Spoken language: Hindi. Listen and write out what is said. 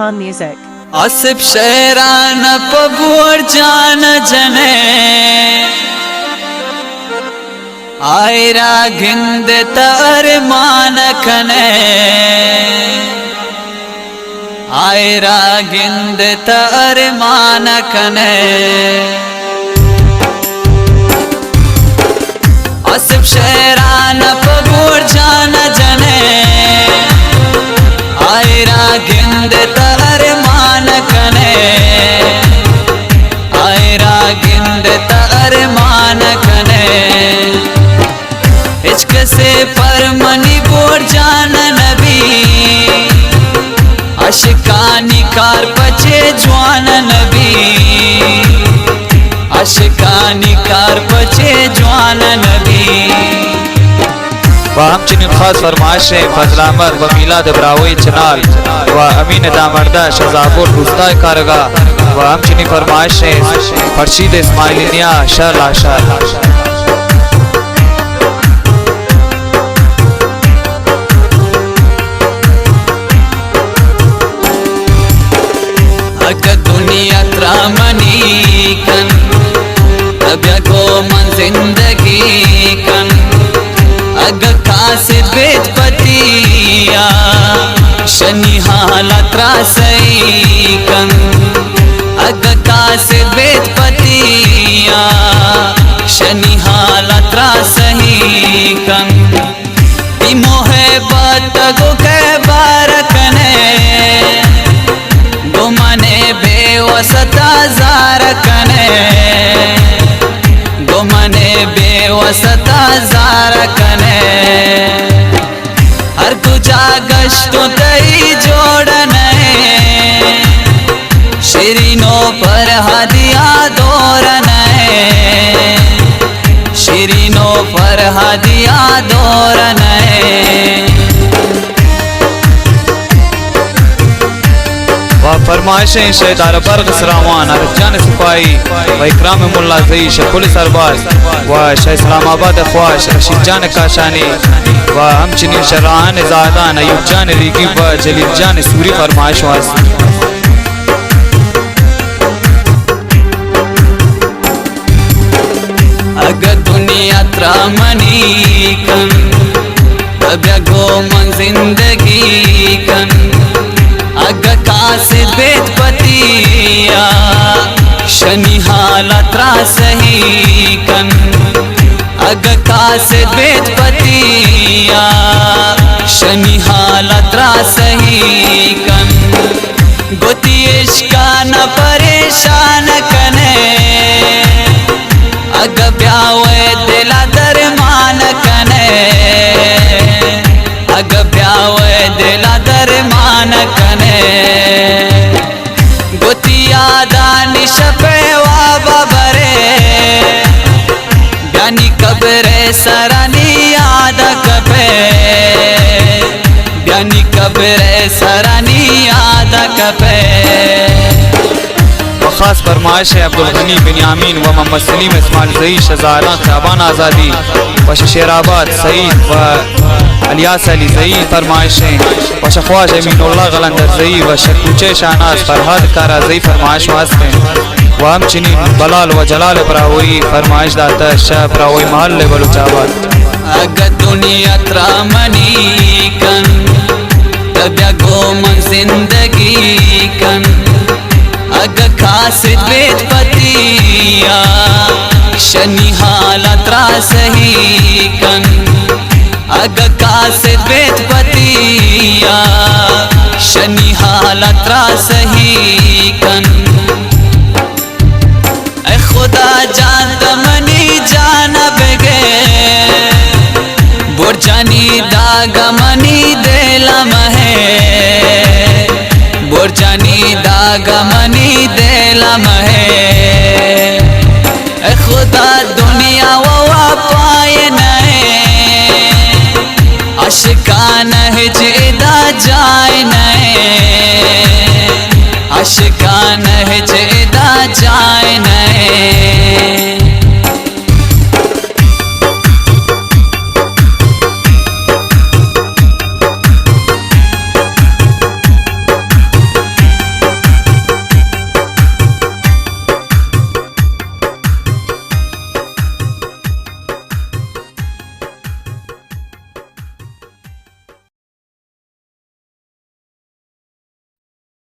Khan Music. आसिफ शेरान पबूर जान जने आयरा गिंद तर मान कने आयरा गिंद तर मान कने आसिफ शेरान पबूर जान जने आयरा गिंद तर मान कने आयरा गिंद तर मान कने इश्क से परमनी बोर जान नबी अशकानी कार पचे जवान नबी अशकानी कार पचे जवान नबी व हमचनी खास फरमाइश फजल अहमद व मीलाद ब्रावी चनाल व अमीन दामर्दा शहजापुर रुस्ता कारगा व हमचनी फरमाइश फरशीद इस्माइलिया शहर शहर अगर दुनिया त्रामनी कन अब को मन जिंदगी कन अगर कासिद बेच पतिया शनि हालत रासई कन अगर कासिद बेच पतिया शनि हालत रासई कन मोहब्बत गो के बारकने गो मने बेवसता जार कने गो मने बेवसता जार कने हर तुझा गश्तो तई जोड़ने शिरीनो पर हदिया दौरने शिरीनो पर हदिया दौरने फरमाइशें शेदार बर्ग सरावान अरजान सिपाही व इकराम मुल्ला ज़ई शेख पुलिस अरबाज व शाह इस्लामाबाद ख्वाश रशीद जान काशानी व हमचनी शरान ज़ादान अयूब जान रीगी व जलील जान सूरी फरमाइश वास अगर दुनिया त्रामनी कन अब गो मन जिंदगी कन अगर कासिद बेच पतिया शनि हालत रासही कन अगर कासिद बेच पतिया शनि हालत रासही कन गोती इश्का न परेशान कने अगर ब्यावे दिला दरमान कने अगर ब्यावे दिला दरमान कने गोतिया दानिश पे वाबा बरे ज्ञानी कब्रे सरानी याद कपे ज्ञानी कब्रे सरानी याद कपे खास फरमाइश है अब्दुल गनी बिन्यामीन व मोहम्मद सलीम इस्माइल ज़ई शहजादा ख़याबान आज़ादी व शेराबाद सईद व अलियास अली ज़ई फरमाइशें व शख्वाज अमीनुल्लाह गलंदर ज़ई व शकुचे शाहनाज फरहाद कारा ज़ई फरमाइश वास्ते व हमचनी बलाल व जलाल ब्रावी फरमाइश दाता शाह ब्रावी महल बलूचाबाद अगर दुनिया त्रामनी कन तब गो मन जिंदगी कन अगर कासिद बेच पतिया शनि हालत रासही कन अगर कासिद बेच पतिया शनि हालत रासही कन ऐ खुदा जानता मनी जाना बेगे बुरजानी दागा मनी देला महे बुरजानी दागा मनी देला महे ए खुदा दुनिया ववा पाए नए अशकान हिजदा जाए नए अशकान हिजदा जाए